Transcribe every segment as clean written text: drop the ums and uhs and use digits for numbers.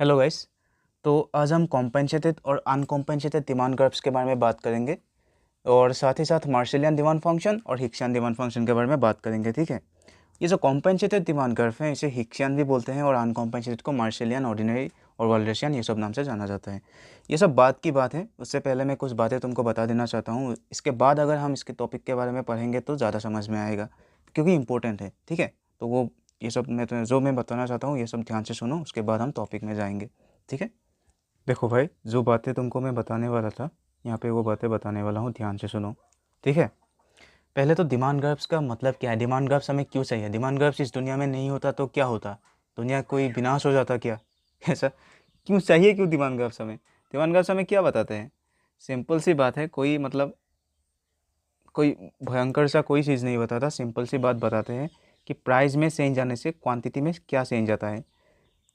Hello guys. तो आज हम कॉम्पेंसेटेड और अनकॉम्पेंसेटेड डिमांड ग्राफ्स के बारे में बात करेंगे और साथ ही साथ मार्शलियन डिमांड फंक्शन और हिक्सियन डिमांड फंक्शन के बारे में बात करेंगे। ठीक है, ये जो कॉम्पेंसेटेड डिमांड ग्राफ है इसे हिक्सियन भी बोलते हैं और अनकॉम्पेंसेटेड को मार्शलियन, ऑर्डिनरी और वॉलरेशियन ये सब नाम से जाना जाता है। ये सब बात की बात है, उससे पहले मैं कुछ बातें तुमको बता देना चाहता हूँ। इसके बाद अगर हम इसके टॉपिक के बारे में पढ़ेंगे तो ज़्यादा समझ में आएगा क्योंकि इंपॉर्टेंट है। ठीक है, तो वो ये सब मैं बताना चाहता हूँ ये सब ध्यान से सुनो, उसके बाद हम टॉपिक में जाएंगे। ठीक है, देखो भाई, जो बातें तुमको मैं बताने वाला था यहाँ पे वो बातें बताने वाला हूँ, ध्यान से सुनो। ठीक है, पहले तो डिमांड ग्राफ्स का मतलब क्या है, डिमांड ग्राफ्स हमें क्यों चाहिए, डिमांड ग्राफ्स इस दुनिया में नहीं होता तो क्या होता, दुनिया कोई विनाश हो जाता क्या ऐसा क्यों चाहिए, क्यों डिमांड ग्राफ्स हमें, डिमांड ग्राफ्स हमें क्या बताते हैं? सिंपल सी बात है, कोई मतलब कोई भयंकर सा कोई चीज़ नहीं बताता, सिंपल सी बात बताते हैं कि प्राइस में चेंज आने से क्वांटिटी में क्या चेंज आता है।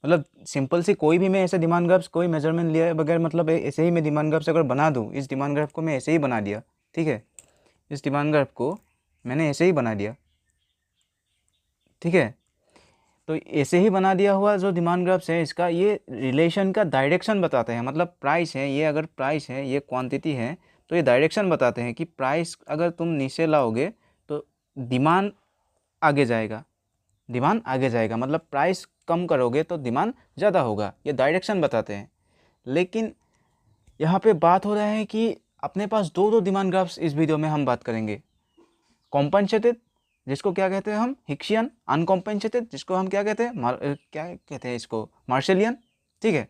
मतलब सिंपल सी कोई भी मैं ऐसे डिमांड ग्राफ्स कोई मेजरमेंट लिया बगैर मतलब ऐसे ही मैं डिमांड ग्राफ्स अगर बना दूँ, इस डिमांड ग्राफ को मैं ऐसे ही बना दिया। ठीक है, इस डिमांड ग्राफ को मैंने ऐसे ही बना दिया। ठीक है, तो ऐसे ही बना दिया हुआ जो डिमांड ग्राफ्स है इसका ये रिलेशन का डायरेक्शन बताते हैं। मतलब प्राइस है ये, अगर प्राइस है ये क्वांटिटी है तो ये डायरेक्शन बताते हैं कि प्राइस अगर तुम नीचे लाओगे तो डिमांड आगे जाएगा, डिमांड आगे जाएगा। मतलब प्राइस कम करोगे तो डिमांड ज़्यादा होगा, ये डायरेक्शन बताते हैं। लेकिन यहाँ पे बात हो रहा है कि अपने पास दो दो डिमांड ग्राफ्स इस वीडियो में हम बात करेंगे। कॉम्पनसेटेड जिसको क्या कहते हैं हम हिक्सियन, अनकॉम्पनसेटेड जिसको हम क्या कहते हैं क्या कहते हैं इसको मार्शलियन। ठीक है,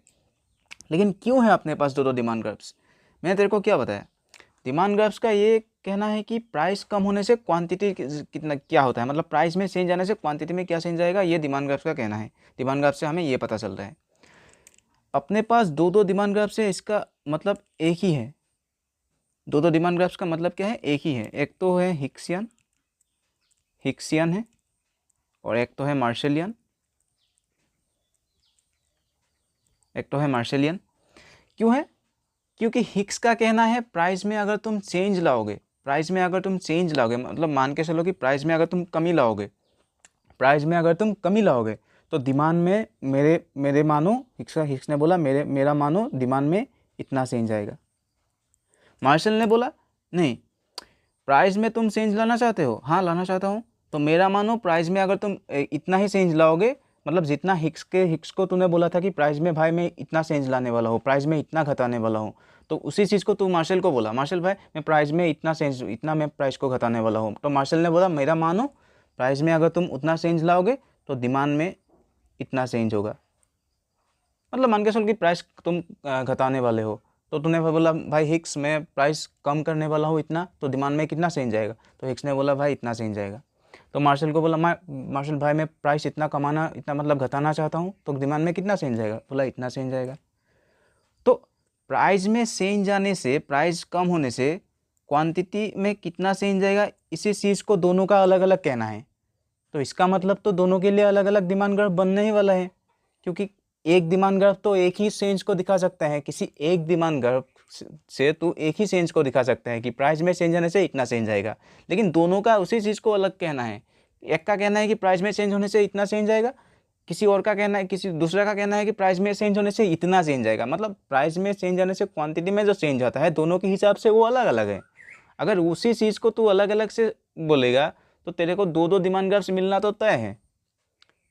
लेकिन क्यों है अपने पास दो दो डिमांड ग्राफ्स? मैंने तेरे को क्या बताया, डिमांड ग्राफ्स का ये कहना है कि प्राइस कम होने से क्वांटिटी कितना क्या होता है, मतलब प्राइस में चेंज आने से क्वांटिटी में क्या चेंज आएगा, ये डिमांड ग्राफ्स का कहना है। डिमांड ग्राफ से हमें ये पता चल रहा है। अपने पास दो दो डिमांड ग्राफ्स है, इसका मतलब एक ही है। दो दो डिमांड ग्राफ्स का मतलब क्या है, एक ही है। एक तो है हिक्सियन, हिक्सियन है, और एक तो है मार्शलियन, एक तो है मार्शलियन। क्यों है? क्योंकि हिक्स का कहना है प्राइस में अगर तुम चेंज लाओगे, प्राइस में अगर तुम चेंज लाओगे मतलब मान के चलो कि प्राइस में अगर तुम कमी लाओगे, प्राइस में अगर तुम कमी लाओगे तो डिमांड में मेरे मेरे मानो हिक्स ने बोला मेरा मानो डिमांड में इतना चेंज आएगा। मार्शल ने बोला नहीं, प्राइस में तुम चेंज लाना चाहते हो, हाँ लाना चाहता हूँ, तो मेरा मानो प्राइस में अगर तुम इतना ही चेंज लाओगे, मतलब जितना हिक्स को तूने बोला था कि प्राइस में भाई मैं इतना चेंज लाने वाला हूँ, प्राइस में इतना घटाने वाला हूँ, तो उसी चीज़ को तू मार्शल को बोला, मार्शल भाई मैं प्राइस में इतना चेंज, इतना मैं प्राइस को घटाने वाला हूँ। तो मार्शल ने बोला मेरा मानो प्राइस में अगर तुम उतना चेंज लाओगे तो डिमांड में इतना चेंज होगा। मतलब मान के चल कि प्राइस तुम घटाने वाले हो, तो तूने बोला भाई हिक्स मैं प्राइस कम करने वाला हूँ इतना, तो डिमांड में कितना चेंज जाएगा? तो हिक्स ने बोला भाई इतना चेंज जाएगा। तो मार्शल को बोला मार्शल भाई मैं प्राइस इतना कमाना, इतना मतलब घटाना चाहता हूँ, तो डिमांड में कितना चेंज जाएगा? बोला इतना चेंज जाएगा। तो प्राइस में चेंज आने से, प्राइस कम होने से क्वांटिटी में कितना चेंज जाएगा, इसी चीज़ को दोनों का अलग अलग कहना है। तो इसका मतलब तो दोनों के लिए अलग अलग डिमांड ग्राफ बनने ही वाला है, क्योंकि एक डिमांड ग्राफ तो एक ही चेंज को दिखा सकता है। किसी एक डिमांड ग्राफ से तू एक ही चेंज को दिखा सकता है कि प्राइस में चेंज आने से इतना चेंज आएगा, लेकिन दोनों का उसी चीज़ को अलग कहना है। एक का कहना है कि प्राइस में चेंज होने से इतना चेंज आएगा, किसी और का कहना है, किसी दूसरा का कहना है कि प्राइस में चेंज होने से इतना चेंज आएगा। मतलब प्राइस में चेंज आने से क्वांटिटी में जो चेंज आता है दोनों के हिसाब से वो अलग अलग है। अगर उसी चीज़ को तू अलग अलग से बोलेगा तो तेरे को दो दो डिमांड ग्राफ्स मिलना तो तय है।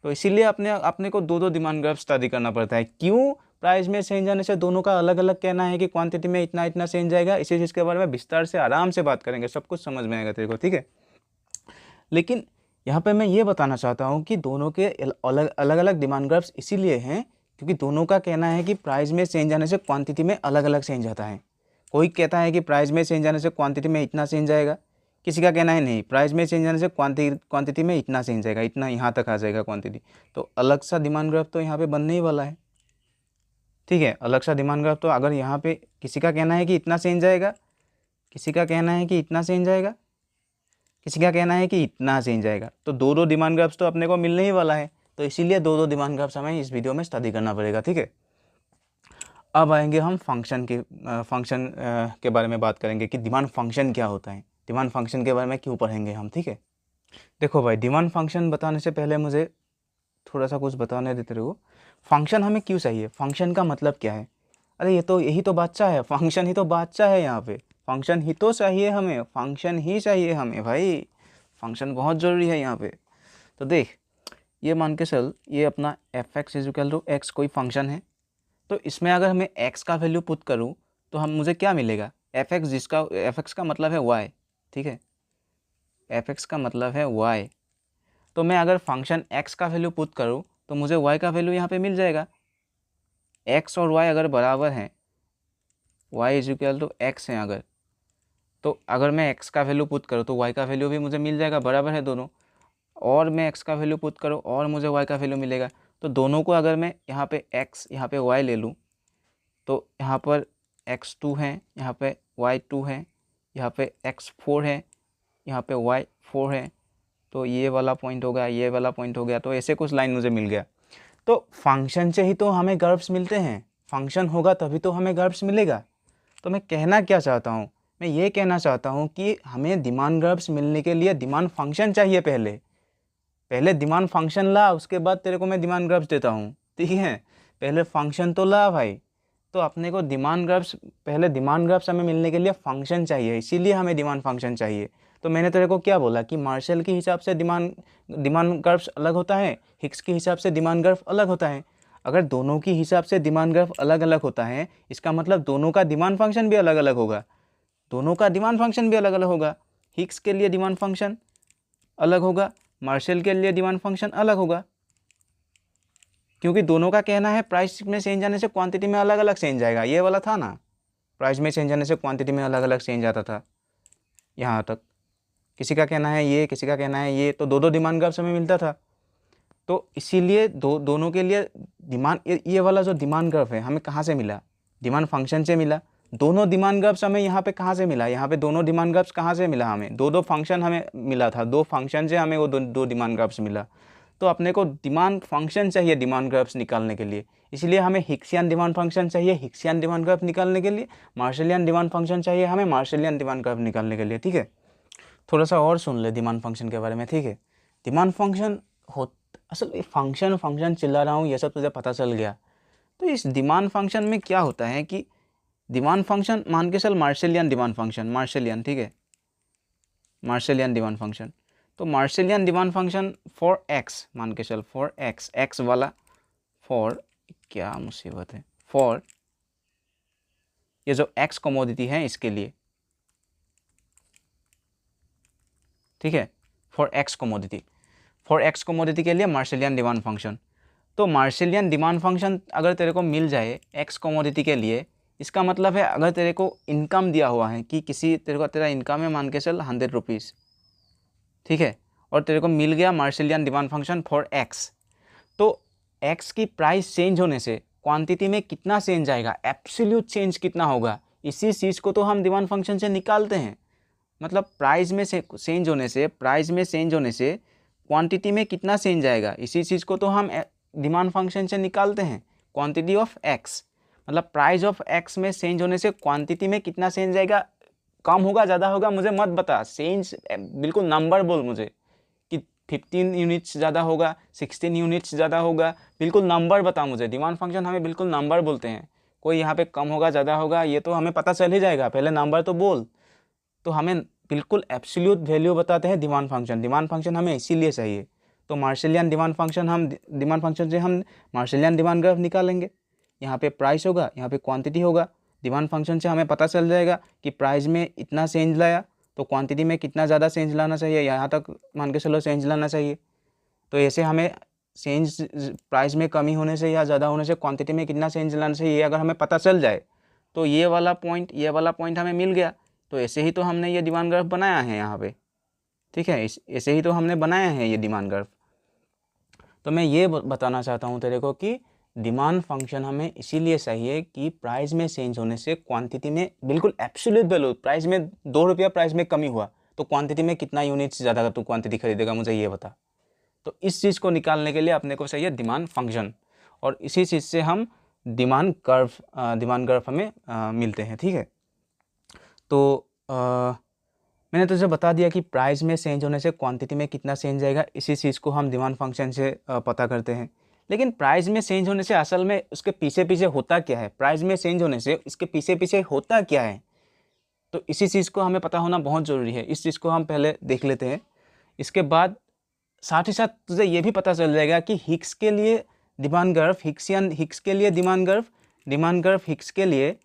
तो इसीलिए अपने अपने को दो दो डिमांड ग्राफ स्टडी करना पड़ता है। क्यों? प्राइस में चेंज आने से दोनों का अलग अलग कहना है कि क्वांटिटी में इतना इतना चेंज आएगा। इसी चीज़ के बारे में विस्तार से आराम से बात करेंगे, सब कुछ समझ में आएगा तेरे को। ठीक है, लेकिन यहाँ पे मैं ये बताना चाहता हूँ कि दोनों के अलग अलग अलग डिमांड ग्राफ्स इसीलिए हैं क्योंकि दोनों का कहना है कि प्राइस में चेंज आने से क्वांटिटी में अलग अलग चेंज आता है। कोई कहता है कि प्राइस में चेंज आने से क्वांटिटी में इतना चेंज आएगा, किसी का कहना है नहीं प्राइस में चेंज आने से क्वांटिटी में इतना चेंज आएगा, इतना यहाँ तक आ जाएगा क्वांटिटी। तो अलग सा डिमांड ग्राफ तो यहाँ पे बनने ही वाला है। ठीक है, अलग सा डिमांड ग्राफ तो अगर यहाँ पे किसी का कहना है कि इतना चेंज आएगा, किसी का कहना है कि इतना चेंज आएगा, किसी का कहना है कि इतना चेंज आएगा, तो दो दो डिमांड ग्राफ्स तो अपने को मिलने ही वाला है। तो इसीलिए दो दो डिमांड ग्राफ्स हमें इस वीडियो में स्टडी करना पड़ेगा। ठीक है, अब आएंगे हम फंक्शन के बारे में बात करेंगे कि डिमांड फंक्शन क्या होता है, डिमांड फंक्शन के बारे में क्यों पढ़ेंगे हम। ठीक है, देखो भाई, डिमांड फंक्शन बताने से पहले मुझे थोड़ा सा कुछ बताने देते रहो। फंक्शन हमें क्यों चाहिए, फंक्शन का मतलब क्या है? अरे ये तो यही तो बादशाह है, फंक्शन ही तो बादशाह है यहाँ पे। फंक्शन ही तो चाहिए हमें, फंक्शन ही चाहिए हमें भाई, फंक्शन बहुत ज़रूरी है यहाँ पे। तो देख, ये मान के चल, ये अपना F X is equal to X कोई फंक्शन है। तो इसमें अगर मैं एक्स का वैल्यू पुट करूँ तो हम मुझे क्या मिलेगा, एफ एक्स, जिसका एफ एक्स का मतलब है वाई, ठीक है, एफ एक्स का मतलब है वाई। तो मैं अगर फंक्शन एक्स का वैल्यू पुट करूँ तो मुझे वाई का वैल्यू यहाँ पे मिल जाएगा। एक्स और वाई अगर बराबर हैं, Y is equal to X है अगर, तो अगर मैं एक्स का वैल्यू पुट करूँ तो वाई का वैल्यू भी मुझे मिल जाएगा, बराबर है दोनों। और मैं एक्स का वैल्यू पुट करूँ और मुझे वाई का वैल्यू मिलेगा। तो दोनों को अगर मैं यहाँ पे एक्स यहाँ पे वाई ले लूँ तो यहाँ पर x2 है, यहाँ पे y2 है, यहाँ पे x4 है, यहाँ पे y4 है। तो ये वाला पॉइंट हो गया, ये वाला पॉइंट हो गया, तो ऐसे कुछ लाइन मुझे मिल गया। तो फंक्शन से ही तो हमें कर्व्स मिलते हैं, फंक्शन होगा तभी तो हमें कर्व्स मिलेगा। तो मैं कहना क्या चाहता हूँ, मैं ये कहना चाहता हूँ कि हमें डिमांड कर्व्स मिलने के लिए डिमांड फंक्शन चाहिए। पहले डिमांड फंक्शन ला, उसके बाद तेरे को मैं डिमांड कर्व्स देता हूँ, ठीक है। पहले फंक्शन तो ला भाई। तो अपने को डिमांड ग्राफ्स, पहले डिमांड ग्राफ्स हमें मिलने के लिए फंक्शन चाहिए, इसीलिए हमें डिमांड फंक्शन चाहिए। तो मैंने तेरे को क्या बोला कि मार्शल के हिसाब से डिमांड ग्राफ्स अलग होता है, हिक्स के हिसाब से डिमांड ग्राफ अलग होता है। अगर दोनों के हिसाब से डिमांड ग्राफ अलग अलग होता है, इसका मतलब दोनों का डिमांड फंक्शन भी अलग अलग होगा, दोनों का डिमांड फंक्शन भी अलग अलग होगा। हिक्स के लिए डिमांड फंक्शन अलग होगा, मार्शल के लिए डिमांड फंक्शन अलग होगा, क्योंकि दोनों का कहना है प्राइस में चेंज आने से क्वांटिटी में अलग अलग चेंज आएगा। ये वाला था ना, प्राइस में चेंज आने से क्वांटिटी में अलग अलग चेंज आता था, यहाँ तक। किसी का कहना है ये, किसी का कहना है ये, तो दो दो डिमांड ग्राफ हमें मिलता था। तो इसीलिए दोनों के लिए डिमांड, ये वाला जो डिमांड ग्राफ है हमें कहाँ से मिला, डिमांड फंक्शन से मिला। दोनों डिमांड ग्राफ्स हमें यहाँ पे कहाँ से मिला, यहाँ पे दोनों डिमांड ग्राफ्स कहाँ से मिला, हमें दो दो फंक्शन हमें मिला था, दो फंक्शन से हमें वो दो डिमांड ग्राफ्स मिला। तो अपने को डिमांड फंक्शन चाहिए डिमांड ग्राफ्स निकालने के लिए, इसलिए हमें हिक्सियन डिमांड फंक्शन चाहिए हिक्सियन डिमांड ग्राफ निकालने के लिए, मार्शलियन डिमांड फंक्शन चाहिए हमें मार्शलियन डिमांड ग्राफ निकालने के लिए, ठीक है। थोड़ा सा और सुन ले डिमांड फंक्शन के बारे में, ठीक है। डिमांड फंक्शन हो, असल फंक्शन फंक्शन चिल्ला रहा हूँ, ये सब तुझे पता चल गया। तो इस डिमांड फंक्शन में क्या होता है कि डिमांड फंक्शन मान के चल मार्शलियन डिमांड फंक्शन, मार्शलियन, ठीक है, मार्शलियन डिमांड फंक्शन। तो मार्शलियन डिमांड फंक्शन फॉर एक्स मान के चल, फॉर एक्स, एक्स वाला, फॉर, क्या मुसीबत है, फॉर ये जो एक्स कमोडिटी है इसके लिए, ठीक है, for x commodity, for x commodity के लिए मार्शलियन डिमांड फंक्शन। तो मार्शलियन डिमांड फंक्शन अगर तेरे को मिल जाए एक्स कमोडिटी के लिए, इसका मतलब है अगर तेरे को इनकम दिया हुआ है कि किसी तेरे को, तेरा इनकम है मान के चल 100 रुपीज़, ठीक है, और तेरे को मिल गया मार्शलियन डिमांड फंक्शन फॉर एक्स, तो एक्स की प्राइस चेंज होने से क्वांटिटी में कितना चेंज आएगा, एब्सोल्यूट चेंज कितना होगा, इसी चीज़ को तो हम डिमांड फंक्शन से निकालते हैं। मतलब प्राइस में से चेंज होने से, प्राइस में चेंज होने से क्वांटिटी में कितना चेंज आएगा, इसी चीज़ को तो हम डिमांड फंक्शन से निकालते हैं। क्वांटिटी ऑफ एक्स, मतलब प्राइस ऑफ एक्स में चेंज होने से क्वांटिटी में कितना चेंज आएगा, कम होगा ज़्यादा होगा मुझे मत बता, चेंज बिल्कुल नंबर बोल मुझे कि 15 यूनिट्स ज़्यादा होगा, 16 यूनिट्स ज़्यादा होगा, बिल्कुल नंबर बता मुझे। डिमांड फंक्शन हमें बिल्कुल नंबर बोलते हैं, कोई यहाँ पे कम होगा ज़्यादा होगा ये तो हमें पता चल ही जाएगा, पहले नंबर तो बोल। तो हमें बिल्कुल एब्सोल्यूट वैल्यू बताते हैं डिमांड फंक्शन, डिमांड फंक्शन हमें इसीलिए चाहिए। तो मार्शलियन डिमांड फंक्शन, हम डिमांड फंक्शन से हम मार्शलियन डिमांड ग्राफ निकालेंगे। यहाँ पे प्राइस होगा, यहाँ पे क्वांटिटी होगा, डिमांड फंक्शन से हमें पता चल जाएगा कि प्राइस में इतना चेंज लाया तो क्वांटिटी में कितना ज़्यादा चेंज लाना चाहिए, यहाँ तक मान के चलो चेंज लाना चाहिए। तो ऐसे हमें चेंज, प्राइस में कमी होने से या ज़्यादा होने से क्वांटिटी में कितना चेंज लाना चाहिए, ये अगर हमें पता चल जाए तो ये वाला पॉइंट हमें मिल गया। तो ऐसे ही तो हमने ये डिमांड ग्राफ बनाया है यहाँ पे, ठीक है, ऐसे ही तो हमने बनाया है ये डिमांड ग्राफ। तो मैं ये बताना चाहता हूँ तेरे को कि डिमांड फंक्शन हमें इसीलिए चाहिए कि प्राइस में चेंज होने से क्वांटिटी में बिल्कुल एब्सोल्यूट वैल्यू, प्राइस में 2 रुपया प्राइस में कमी हुआ तो क्वांटिटी में कितना यूनिट्स ज़्यादा तू क्वांटिटी खरीदेगा, मुझे ये बता। तो इस चीज़ को निकालने के लिए अपने को चाहिए डिमांड फंक्शन, और इसी चीज़ से हम डिमांड कर्व हमें मिलते हैं, ठीक है। तो मैंने तुझे बता दिया कि प्राइस में चेंज होने से क्वांटिटी में कितना चेंज आएगा, इसी चीज़ को हम डिमांड फंक्शन से पता करते हैं। लेकिन प्राइस में चेंज होने से असल में उसके पीछे पीछे होता क्या है, प्राइस में चेंज होने से इसके पीछे पीछे होता क्या है, तो इसी चीज़ को हमें पता होना बहुत ज़रूरी है। इस चीज़ को हम पहले देख लेते हैं। इसके बाद साथ ही साथ तुझे ये भी पता चल जाएगा कि हिक्स के लिए डिमांड ग्राफ, हिक्स के लिए डिमांड ग्राफ हिक्स के लिए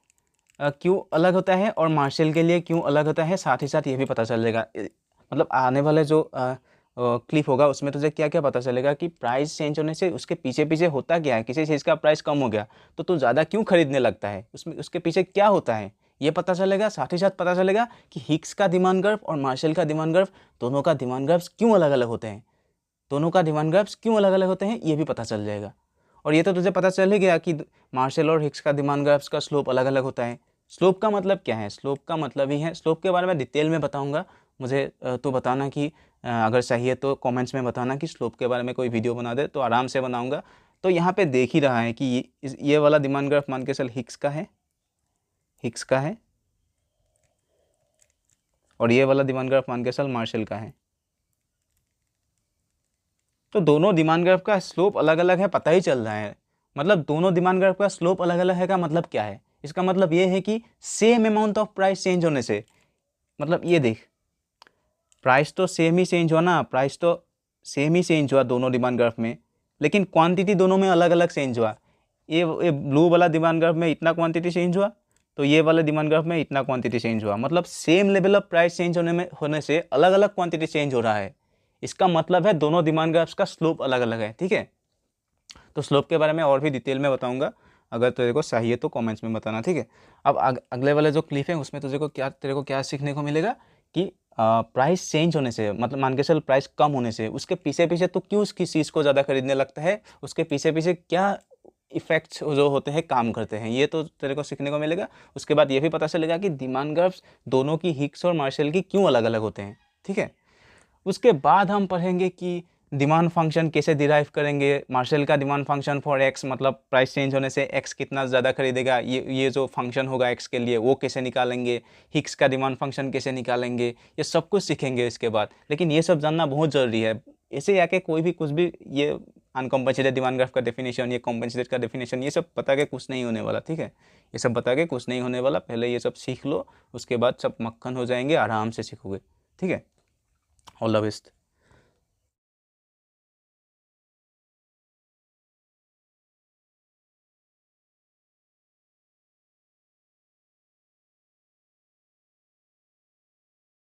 क्यों अलग होता है और मार्शल के लिए क्यों अलग होता है। साथ ही साथ ये भी पता चल जाएगा, मतलब आने वाले जो क्लिप होगा उसमें तुझे क्या क्या पता चलेगा कि प्राइस चेंज होने से उसके पीछे पीछे होता क्या है। किसी चीज़ का प्राइस कम हो गया तो तू ज़्यादा क्यों खरीदने लगता है, उसमें उसके पीछे क्या होता है ये पता चलेगा। साथ ही साथ पता चलेगा कि हिक्स का डिमांड ग्राफ और मार्शल का डिमांड ग्राफ, दोनों का डिमांड ग्राफ्स क्यों अलग अलग होते हैं, दोनों का डिमांड ग्राफ्स क्यों अलग अलग होते हैं ये भी पता चल जाएगा। और ये तो तुझे पता चल ही गया कि मार्शल और हिक्स का डिमांड ग्राफ्स का स्लोप अलग अलग होता है। स्लोप का मतलब क्या है, स्लोप का मतलब ही है, स्लोप के बारे में डिटेल में बताऊंगा। मुझे तो बताना कि अगर चाहिए तो कमेंट्स में बताना कि स्लोप के बारे में कोई वीडियो बना दे, तो आराम से बनाऊंगा। तो यहाँ पे देख ही रहा है कि ये वाला डिमांड ग्राफ मान के चल हिक्स का है, हिक्स का है, और ये वाला डिमांड ग्राफ मान के चल मार्शल का है। तो दोनों डिमांड ग्राफ का स्लोप अलग अलग है, पता ही चल रहा है। मतलब दोनों डिमांड ग्राफ का स्लोप अलग अलग है का मतलब क्या है, इसका मतलब ये है कि same amount of price change होने से, मतलब ये देख, प्राइस तो सेम ही चेंज हुआ ना, प्राइस तो सेम ही चेंज हुआ दोनों डिमांड ग्राफ में, लेकिन क्वांटिटी दोनों में अलग अलग चेंज हुआ। ये ब्लू वाला डिमांड ग्राफ में इतना क्वांटिटी चेंज हुआ, तो ये वाले डिमांड ग्राफ में इतना क्वांटिटी चेंज हुआ। मतलब same level of price change होने से अलग अलग क्वांटिटी चेंज हो रहा है। इसका मतलब है दोनों डिमांड ग्राफ्स का स्लोप अलग अलग है, ठीक है। तो स्लोप के बारे में और भी डिटेल में बताऊंगा, अगर तेरे को चाहिए तो कमेंट्स में बताना, ठीक है। अब अगले वाले जो क्लिप है उसमें तेरे को क्या सीखने को मिलेगा कि प्राइस चेंज होने से, मतलब मान के चल प्राइस कम होने से उसके पीछे पीछे तो क्यों उसकी चीज़ को ज़्यादा खरीदने लगता है, उसके पीछे पीछे क्या इफेक्ट्स जो होते हैं काम करते हैं, ये तो तेरे को सीखने को मिलेगा। उसके बाद ये भी पता चलेगा कि डिमांड ग्राफ्स दोनों की, हिक्स और मार्शल की, क्यों अलग अलग होते हैं, ठीक है। उसके बाद हम पढ़ेंगे कि डिमांड फंक्शन कैसे डिराइव करेंगे। मार्शल का डिमांड फंक्शन फॉर एक्स, मतलब प्राइस चेंज होने से एक्स कितना ज़्यादा खरीदेगा, ये जो फंक्शन होगा एक्स के लिए वो कैसे निकालेंगे। हिक्स का डिमांड फंक्शन कैसे निकालेंगे, ये सब कुछ सीखेंगे इसके बाद। लेकिन ये सब जानना बहुत ज़रूरी है, ऐसे आके कोई भी कुछ भी ये अनकम्पनसेटेड डिमांड ग्राफ का डेफिनेशन, ये कॉम्पनसेटेड का डेफिनेशन, ये सब बता के कुछ नहीं होने वाला, ठीक है। ये सब बता के कुछ नहीं होने वाला, पहले ये सब सीख लो, उसके बाद सब मक्खन हो जाएंगे, आराम से सीखोगे, ठीक है। All the best.